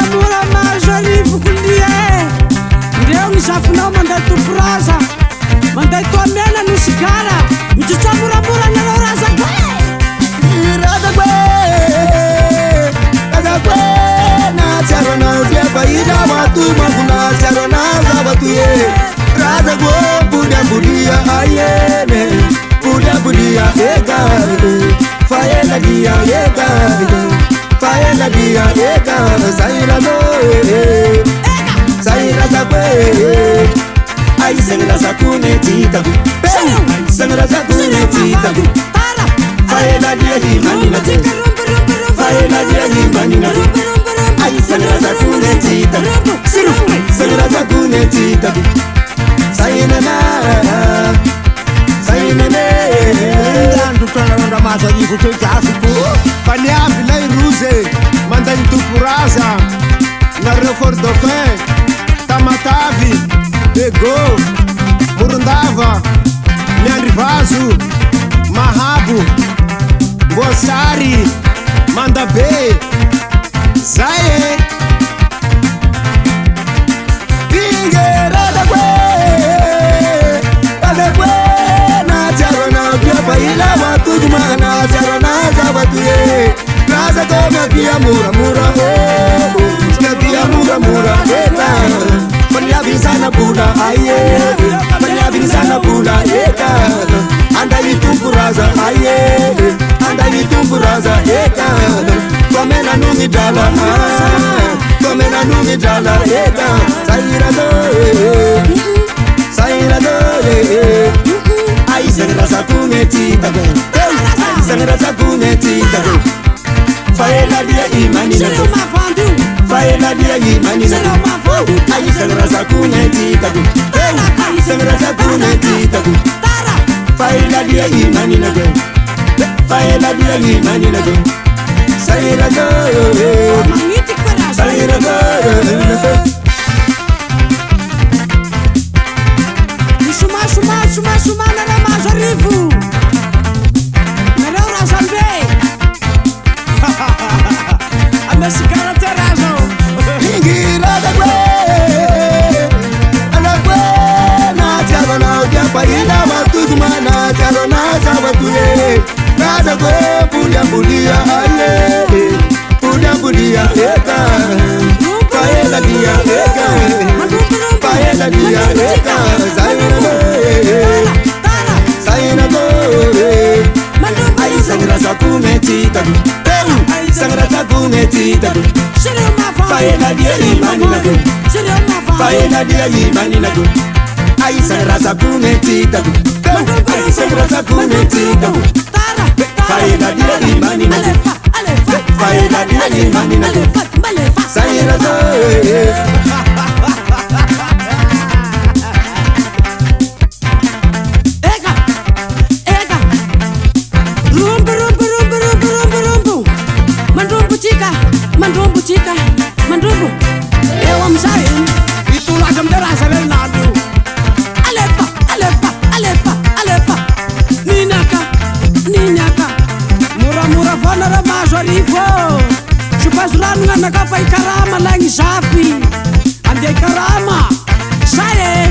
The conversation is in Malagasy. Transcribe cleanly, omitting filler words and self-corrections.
moramora mazo arivokolia ndreo nizafinao manday tompo raza manday toamena no sigara mitsotsoa moramora nareo razako razakwe natsiaronao tiafaina matomavona tsiarona zavatoe razako bodiabodia aiene bodiabodia eka faeladia eka faeladia eka sairazoe sairazakwe ai sangrasakune titaku sangrasakune titaku faeladia himaninaku faeladia himaninaku ai sangrasakune titaku sangrasakune titaku sainana sainane andotranarondra mazarivo toikafiko faniavy lay roze manday tompораza nareo fordofin tamatavy ego morondava miandrivazo mahabo mbosary mandabe zay e razakwe razakwe natsiaronao tiafaina matogomana tsiarona zavatoe razako miavia moramora miavia moramora eka maniavinsana bola aie maniavinsana bola eka andai tomporaza aie andai tomporaza eka tomena nungi drala tomena nungi drala eka sairazoe sairazoe ai sangrasakune titaku ai sangrasakune titaku faeladia imaninaku faeladia imaninaku ai sangrasakune titaku ai sangrasakune titaku faeladia imaninaku faeladia imaninaku sairazoe sairazoe suma nareo mazo arivo nareo razambe ame sigara te razo ingi razakwe razakwe natsiaronao tiafaina matogomana tsiarona zavatoe razakwe bodiabodia aie bodiabodia eka faeladia eka faeladia eka sainazoe ai sangrasakune titaku sangrasakune titaku faeladia imaninaku faeladia imaninaku ai sangrasakune titaku ai sangrasakune titaku faeladia imaninaku faeladia imaninaku sainazoe mandrombo eo amizay itolaza amle raza reny nandro alefa alefa alefa alefa ninyaka ninyaka moramora vonara mazo arivo sopazo ranonanaka fa ikarama lagny zapy andeha ikarama say e